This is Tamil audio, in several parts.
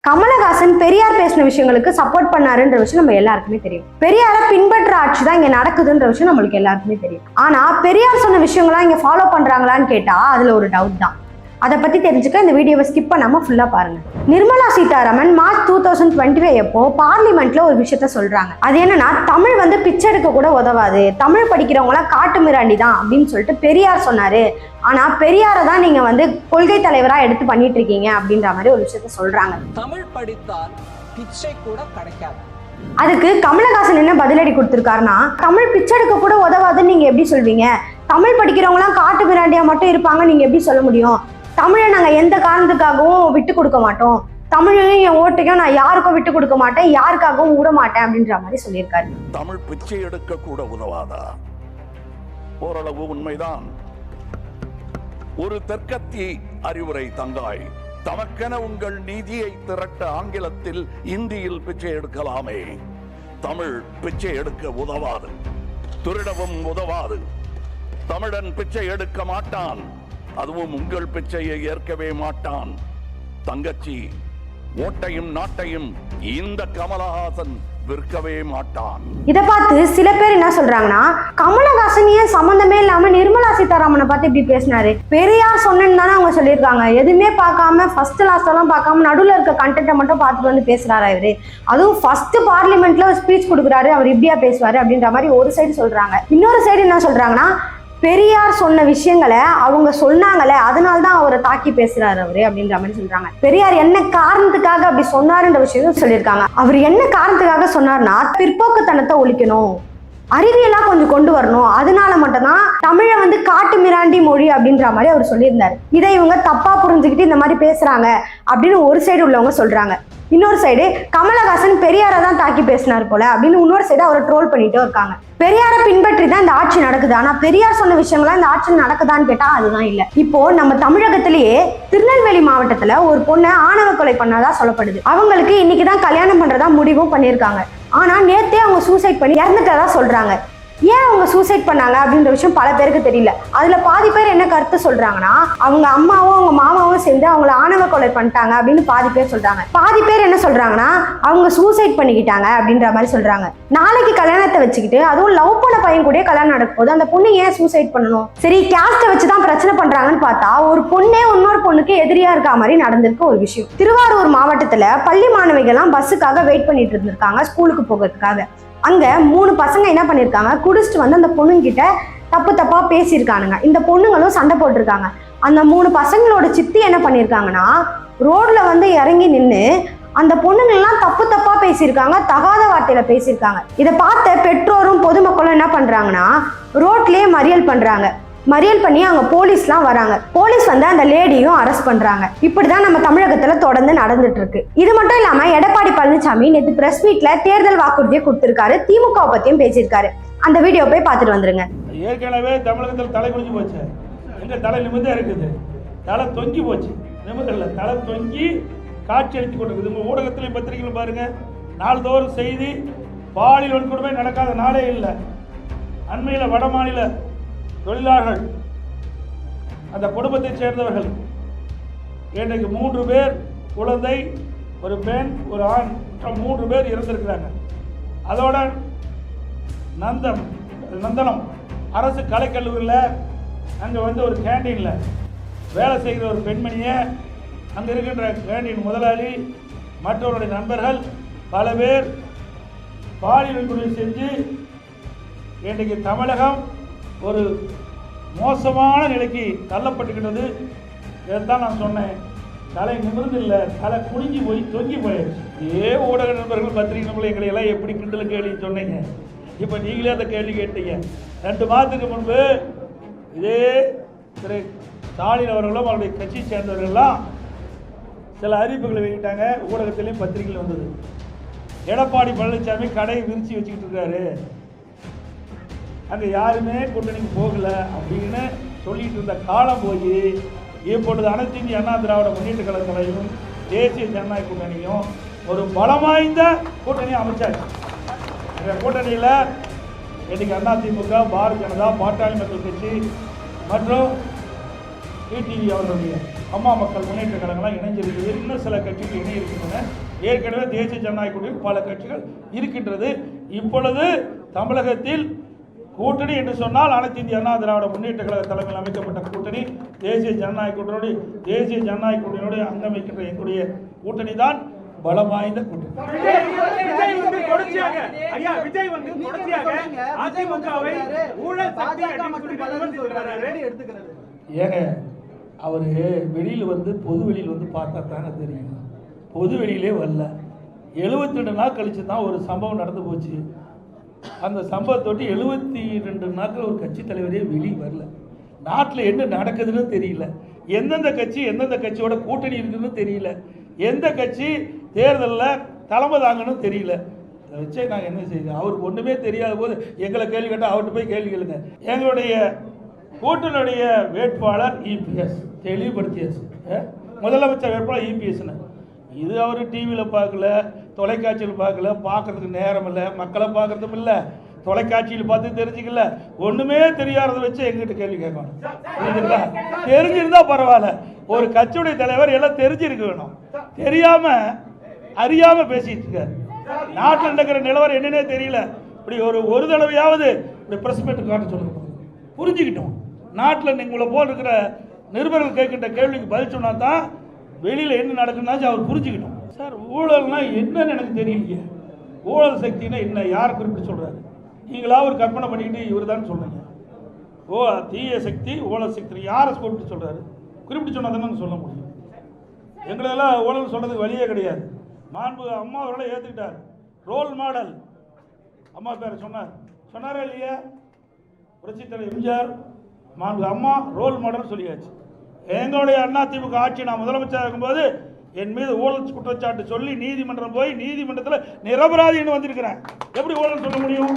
கமலஹாசன் பெரியார் பேசின விஷயங்களுக்கு சப்போர்ட் பண்ணாருன்ற விஷயம் நம்ம எல்லாருக்குமே தெரியும். பெரியார பின்பற்ற ஆட்சி தான் இங்க நடக்குதுன்ற விஷயம் நம்மளுக்கு எல்லாருக்குமே தெரியும். ஆனா பெரியார் சொன்ன விஷயங்கள்லாம் இங்க ஃபாலோ பண்றாங்களான்னு கேட்டா அதுல ஒரு டவுட் தான். அதை பத்தி தெரிஞ்சுக்க இந்த வீடியோவை ஸ்கிப் பண்ணாம ஃபுல்லா பாருங்க. நிர்மலா சீதாராமன் மார்ச் 2025 எப்போ பார்லிமெண்ட்ல ஒரு விஷயத்த சொல்றாங்க. அது என்னன்னா, தமிழ் வந்து பிச்சை எடுக்க கூட உதவாது, தமிழ் படிக்கிறவங்க எல்லாம் காட்டு மிராண்டி தான் அப்படின்னு சொல்லிட்டு பெரியார் சொன்னாரு. ஆனா பெரியாரை தான் நீங்க வந்து கொள்கை தலைவரா எடுத்து பண்ணிட்டு இருக்கீங்க அப்படின்ற மாதிரி ஒரு விஷயத்த சொல்றாங்க. தமிழ் படித்தால் பிச்சை கூட கிடைக்காது. அதுக்கு கமலஹாசன் என்ன பதிலடி கொடுத்திருக்காருன்னா, தமிழ் பிச்சை எடுக்க கூட உதவாதுன்னு நீங்க எப்படி சொல்வீங்க? தமிழ் படிக்கிறவங்க எல்லாம் காட்டு மிராண்டியா மட்டும் இருப்பாங்க, நீங்க எப்படி சொல்ல முடியும்? தமிழை நாங்க எந்த காரணத்துக்காகவும் விட்டு கொடுக்க மாட்டோம், தமிழையும் என் ஓட்டையும் நான் யாருக்கும் விட்டு கொடுக்க மாட்டேன், யாருக்காகவும் விட மாட்டேன் அப்படின்ற மாதிரி சொல்லியிருக்காரு. தமிழ் பிச்சை எடுக்க கூட உதவாதா? ஓரளவு உண்மைதான். ஒரு தெற்கத்தி அறிவுரை தந்தாய், தமக்கென உங்கள் நீதியை திரட்ட ஆங்கிலத்தில் இந்தியில் பிச்சை எடுக்கலாமே. தமிழ் பிச்சை எடுக்க உதவாது, திருடவும் உதவாது. தமிழன் பிச்சை எடுக்க மாட்டான், அதுவும் உங்கள் பிச்சையை ஏற்கவே மாட்டான். தங்கச்சி, ஓட்டையும் நாட்டையும் இந்த கமலஹாசன் விற்கவே மாட்டான். இதை பார்த்து சில பேர் என்ன சொல்றாங்கன்னா, கமலஹாசன் ஏன் சம்பந்தமே இல்லாம நிர்மலா சீதாராமனை பார்த்து இப்படி பேசினாரு? பெரியார் சொன்னேன்னு தானே அவங்க சொல்லியிருக்காங்க. எதுவுமே பார்க்காம ஃபர்ஸ்ட் லாஸ்ட் எல்லாம் பார்க்காம நடுவில் இருக்க கண்டென்ட்டை மட்டும் பார்த்துட்டு வந்து பேசுறாரு இவரு. அதுவும் ஃபர்ஸ்ட் பார்லிமெண்ட்ல ஸ்பீச் கொடுக்குறாரு, அவர் இப்படியா பேசுவாரு அப்படின்ற மாதிரி ஒரு சைடு சொல்றாங்க. இன்னொரு சைடு என்ன சொல்றாங்கன்னா, பெரியார் சொன்ன விஷயங்களை அவங்க சொன்னாங்களே, அதனால்தான் அவரை தாக்கி பேசுறாரு அவரு அப்படின்ற மாதிரி சொல்றாங்க. பெரியார் என்ன காரணத்துக்காக அப்படி சொன்னாருன்ற விஷயம் சொல்லியிருக்காங்க. அவர் என்ன காரணத்துக்காக சொன்னார்னா, பிற்போக்குத்தனத்தை ஒழிக்கணும், அறிவியலா கொஞ்சம் கொண்டு வரணும், அதனால மட்டும்தான் தமிழை வந்து காட்டு மிராண்டி மொழி அப்படின்ற மாதிரி அவர் சொல்லியிருந்தாரு. இதை இவங்க தப்பா புரிஞ்சுக்கிட்டு இந்த மாதிரி பேசுறாங்க அப்படின்னு ஒரு சைடு உள்ளவங்க சொல்றாங்க. இன்னொரு சைடு கமலஹாசன் பெரியாரை தான் தாக்கி பேசினார் போல அப்படின்னு இன்னொரு சைடு அவரை ட்ரோல் பண்ணிட்டே இருக்காங்க. பெரியாரை பின்பற்றி தான் இந்த ஆட்சி நடக்குது, ஆனா பெரியார் சொன்ன விஷயங்கள்லாம் இந்த ஆட்சி நடக்குதான்னு கேட்டா அதுதான் இல்ல. இப்போ நம்ம தமிழகத்திலேயே திருநெல்வேலி மாவட்டத்துல ஒரு பொண்ணை ஆணவ கொலை பண்ணாதான் சொல்லப்படுது. அவங்களுக்கு இன்னைக்குதான் கல்யாணம் பண்றதா முடிவும் பண்ணியிருக்காங்க. ஆனா நேத்தே அவங்க சூசைட் பண்ணி இறந்துட்டதா சொல்றாங்க. ஏன் அவங்க சூசைட் பண்ணாங்க அப்படின்ற விஷயம் பல பேருக்கு தெரியல. அதுல பாதி பேர் என்ன கருத்து சொல்றாங்கன்னா, அவங்க அம்மாவும் அவங்க மாமாவும் சேர்ந்து அவங்களை ஆணவ கொலை பண்ணிட்டாங்க அப்படின்னு பாதி பேர் சொல்றாங்க. பாதி பேர் என்ன சொல்றாங்கன்னா, அவங்க சூசைட் பண்ணிக்கிட்டாங்க அப்படின்ற மாதிரி சொல்றாங்க. நாளைக்கு கல்யாணத்தை வச்சுக்கிட்டு, அதுவும் லவ் பண்ண பையன் கூட கல்யாணம் நடக்கும் போது அந்த பொண்ணு ஏன் சூசைட் பண்ணணும்? சரி, கேஸ்ட்டை வச்சுதான் பிரச்சனை பண்றாங்கன்னு பார்த்தா ஒரு பொண்ணே இன்னொரு பொண்ணுக்கு எதிரியா இருக்கா மாதிரி நடந்திருக்கு ஒரு விஷயம். திருவாரூர் மாவட்டத்துல பள்ளி மாணவிகள்லாம் பஸ்ஸுக்காக வெயிட் பண்ணிட்டு இருந்திருக்காங்க ஸ்கூலுக்கு போகிறதுக்காக. அங்க 3 பசங்க என்ன பண்ணிருக்காங்க, குடிச்சிட்டு வந்து அந்த பொண்ணுங்கிட்ட தப்பா பேசியிருக்கானுங்க. இந்த பொண்ணுங்களும் சண்டை போட்டிருக்காங்க. அந்த 3 பசங்களோட சித்தி என்ன பண்ணிருக்காங்கன்னா, ரோட்ல வந்து இறங்கி நின்று அந்த பொண்ணுங்கள்லாம் தப்பா பேசியிருக்காங்க, தகாத வார்த்தையில பேசியிருக்காங்க. இதை பார்த்த பெற்றோரும் பொதுமக்களும் என்ன பண்றாங்கன்னா, ரோட்லயே மறியல் பண்றாங்க. மறியல் பண்ணி அங்க போலீஸ்லாம் வராங்க. போலீஸ் வந்து அந்த லேடியும் அரெஸ்ட் பண்றாங்க. இப்படிதான் நம்ம தமிழகத்துல தொடர்ந்து நடந்துட்டு இருக்கு. இது மட்டும் இல்லாம எடப்பாடி பழனிசாமி நேற்று பிரஸ் மீட்ல தேர்தல் வாக்குறுதியை கொடுத்திருக்காரு, திமுக பத்தியும் பேசியிருக்காரு. அந்த வீடியோ போய் பார்த்துட்டு வந்துருங்க. ஏற்கனவே தமிழகத்தில் தலை குடிஞ்சு போச்சு, எங்க தலை நிமிர்ந்தே இருக்குது, தலை தொங்கி போச்சு, நிமிர்ந்தல தலை தொங்கி காட்சி அளித்து கொண்டிருக்குது. உங்க ஊடகத்திலையும் பத்திரிகைகளும் பாருங்க, நாள்தோறும் செய்தி, பாலியல் வன்கொடுமை நடக்காத நாளே இல்லை. அண்மையில் வட மாநில தொழிலாளர்கள், அந்த குடும்பத்தை சேர்ந்தவர்கள் இன்றைக்கு 3 பேர், குழந்தை, ஒரு பெண், ஒரு ஆண், 3 பேர் இறந்திருக்கிறாங்க. அதோட நந்தனம் அரசு கலைக்கல்லூரியில் அங்கே வந்து ஒரு கேண்டீனில் வேலை செய்கிற ஒரு பெண்மணியை, அங்கே இருக்கின்ற கேண்டீன் முதலாளி மற்றவருடைய நண்பர்கள் பல பேர் பாலியல் வன்கொடுமை செஞ்சு இன்றைக்கு தமிழகம் ஒரு மோசமான நிலைக்கு தள்ளப்பட்டுக்கிட்டது. இதைத்தான் நான் சொன்னேன், தலை நிமிர்ந்து இல்லை, தலை குனிஞ்சு போய் தொங்கி போயிடுச்சு. ஊடக நண்பர்கள், பத்திரிகை நண்பர்கள் எங்களை எல்லாம் எப்படி கிண்டல் கேள்வி சொன்னீங்க, இப்போ நீங்களே அந்த கேள்வி கேட்டீங்க. 2 மாதத்துக்கு முன்பு இதே திரு ஸ்டாலின் அவர்களும் அவருடைய கட்சியை சேர்ந்தவர்கள்லாம் சில அறிவிப்புகளை வெளியிட்டாங்க, ஊடகத்திலையும் பத்திரிகையில் வந்தது. எடப்பாடி பழனிசாமி கடையை விரிச்சு வச்சுக்கிட்டு இருக்காரு, அங்கே யாருமே கூட்டணிக்கு போகல அப்படின்னு சொல்லிட்டு இருந்த காலம் போய் இப்பொழுது அனைத்து இந்திய அண்ணா திராவிட முன்னேற்ற கழகங்களையும் தேசிய ஜனநாயக கூட்டணியும் ஒரு பலம் வாய்ந்த கூட்டணியை அமைச்சாச்சு. இந்த கூட்டணியில் இன்னைக்கு அதிமுக, பாரதிய ஜனதா, பாட்டாளி மக்கள் கட்சி மற்றும் டிடிவி அவர்களுடைய அம்மா மக்கள் முன்னேற்ற கழகம்லாம் இணைஞ்சிருக்குது. இன்னும் சில கட்சிகள் இணை இருக்கின்றன. ஏற்கனவே தேசிய ஜனநாயக கூட்டணியில் பல கட்சிகள் இருக்கின்றது. இப்பொழுது தமிழகத்தில் கூட்டணி என்று சொன்னால் அனைத்து இந்திய அண்ணா திராவிட முன்னேற்ற கழக தலைமையில் அமைக்கப்பட்ட கூட்டணி தேசிய ஜனநாயக கூட்டணியோடு அங்கமைக்கின்ற எங்களுடைய கூட்டணி தான் பலம் வாய்ந்த கூட்டணி. ஏங்க அவரு வெளியில் வந்து பொது வெளியில் வந்து பார்த்தா தாங்க தெரியும். பொது வெளியிலே வரல. 72 நாள் கழிச்சு தான் ஒரு சம்பவம் நடந்து போச்சு. அந்த சம்பவத்தொட்டி 72 நாட்கள் ஒரு கட்சி தலைவரே வெளியே வரல. நாட்டில் என்ன நடக்குதுன்னு தெரியல. எந்தெந்த கட்சியோட கூட்டணி இருக்குன்னு தெரியல. எந்த கட்சி தேர்தலில் தலைமை தாங்கன்னு தெரியல. அதை வச்சே நாங்கள் என்ன செய்யுது? அவருக்கு ஒன்றுமே தெரியாத போது எங்களை கேள்வி கேட்டால் அவர்கிட்ட போய் கேள்வி கேளுங்க. எங்களுடைய கூட்டணியுடைய வேட்பாளர் இபிஎஸ் தெளிவுபடுத்தியாச்சு. முதலமைச்சர் வேட்பாளர் இபிஎஸ்ன்னு. இது அவர் டிவியில் பார்க்கல, தொலைக்காட்சியில் பார்க்கல, பார்க்கறதுக்கு நேரம் இல்லை, மக்களை பார்க்கறதும் இல்லை, தொலைக்காட்சியில் பார்த்து தெரிஞ்சுக்கல. ஒன்றுமே தெரியாததை வச்சு எங்கிட்ட கேள்வி கேட்கணும். புரியுதுங்களா? தெரிஞ்சிருந்தா பரவாயில்ல. ஒரு கட்சியுடைய தலைவர் எல்லாம் தெரிஞ்சிருக்க வேணும். அறியாம பேசிட்டு இருக்காரு. நாட்டில் நடக்கிற நிலவரம் என்னன்னே தெரியல. இப்படி ஒரு தடவையாவது இப்படி பிரஸ் மீட் காட்ட சொல்லுங்க, புரிஞ்சுக்கிட்டோம். நாட்டில் உங்களை போல் இருக்கிற நிருபர்கள் கேட்கின்ற கேள்விக்கு பதில் சொன்னா தான் வெளியில் என்ன நடக்குதுன்னா அவர் புரிஞ்சுக்கிட்டோம். சார் ஊழல்னா என்னன்னு எனக்கு தெரியலையே. ஊழல் சக்தினா என்ன? யார் குறிப்பிட்டு சொல்கிறாரு? நீங்களா ஒரு கற்பனை பண்ணிக்கிட்டு இவர் தான் சொல்கிறீங்க. தீய சக்தி ஊழல் சக்தி யாரை குறிப்பிட்டு சொல்கிறாரு? குறிப்பிட்டு சொன்னால் தானே சொல்ல முடியும். எங்களெல்லாம் ஊழல் சொல்கிறதுக்கு வழியே கிடையாது. மாண்பு அம்மா அவர்களை ஏற்றுக்கிட்டார். ரோல் மாடல் அம்மா பேர் சொன்னாரா இல்லையா? புரட்சித் தலைவர் எம்ஜிஆர் மாண்பு அம்மா ரோல் மாடல் சொல்லியாச்சு. எங்களுடைய அதிமுக ஆட்சி நான் முதலமைச்சராக இருக்கும்போது என் மீது ஊழல் குற்றச்சாட்டு சொல்லி நீதிமன்றம் போய் நீதிமன்றத்தில் நிரபராதின்னு வந்திருக்கிறேன். எப்படி ஊழல் சொல்ல முடியும்?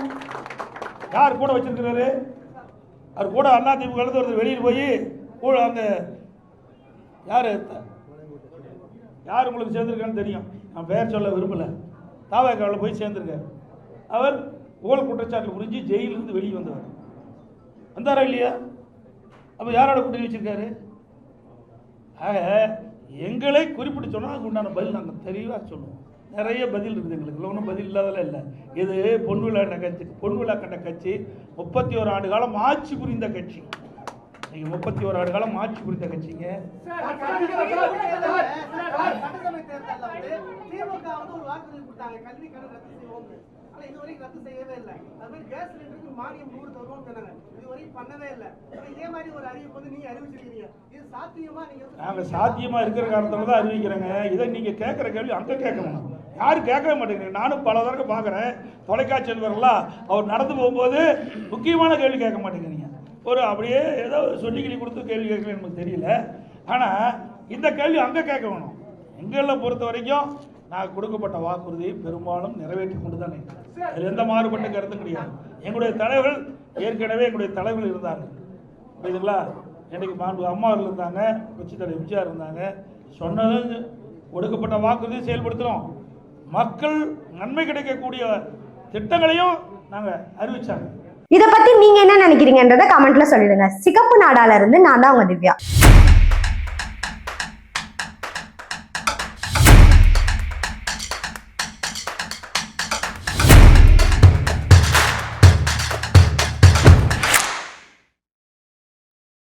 யார் கூட வச்சிருக்கிறாரு? அவர் கூட அதிமுக ஒருத்தர் வெளியில் போய் ஊழல் அந்த யார் உங்களுக்கு சேர்ந்திருக்கான்னு தெரியும். நான் பெயர் சொல்ல விரும்பலை. தாவேக்காவில் போய் சேர்ந்திருக்காரு. அவர் ஊழல் குற்றச்சாட்டு புரிஞ்சு ஜெயிலிருந்து வெளியே வந்தவர். வந்தாரா இல்லையா? அப்போ யாரோட கூட்டணி வச்சிருக்காரு? ஆக எங்களை குறிப்பிட்டு சொன்னால் அதுக்கு உண்டான பதில் நாங்கள் தெளிவாக சொல்லுவோம். நிறைய பதில் இருக்குது எங்களுக்கு. ஒன்றும் பதில் இல்லாதெல்லாம் இல்லை. இது பொன்விழா கண்ட கட்சி 31 ஆண்டு காலம் ஆட்சி புரிந்த கட்சி. நீங்கள் 31 ஆண்டு காலம் ஆட்சி புரிந்த கட்சிங்க. நாங்கள் சாத்தியமா இருக்கிற காரணத்துல தான் அறிவிக்கிறேங்க. இதை நீங்க கேட்குற கேள்வி அங்கே கேட்கணும். யாரும் கேட்கவே மாட்டேங்கிறீங்க. நானும் பல தடவை பார்க்குறேன். தொலைக்காட்சியில் வரலாம். அவர் நடந்து போகும்போது முக்கியமான கேள்வி கேட்க மாட்டேங்கிறீங்க. ஒரு அப்படியே ஏதோ சொல்லிக்கிளி கொடுத்து கேள்வி கேட்கல நமக்கு தெரியல. ஆனால் இந்த கேள்வி அங்கே கேட்க வேணும். எங்களை பொறுத்த வரைக்கும் நான் கொடுக்கப்பட்ட வாக்குறுதியை பெரும்பாலும் நிறைவேற்றி கொண்டு தான் இருக்கிறேன். அதில் எந்த மாறுபட்ட கருத்தும் கிடையாது. எங்களுடைய தலைவர்கள் ஏற்கனவே எங்களுடைய தலைவர்கள் இருந்தாங்க. புரியுதுங்களா? எனக்கு மாண்பு அம்மா இருந்தாங்க, புரட்சித் தலைவர் எம்ஜிஆர் இருந்தாங்க. சொன்னது கொடுக்கப்பட்ட வாக்குறுதியை செயல்படுத்துகிறோம். மக்கள் நன்மை கிடைக்கக்கூடிய திட்டங்களையும் நாங்கள் அறிவிச்சாங்க. இதை பத்தி நீங்க என்ன நினைக்கிறீங்கன்றத கமெண்ட்ல சொல்லிடுங்க. சிகப்பு நாடால இருந்து நான் தான் உங்க திவ்யா.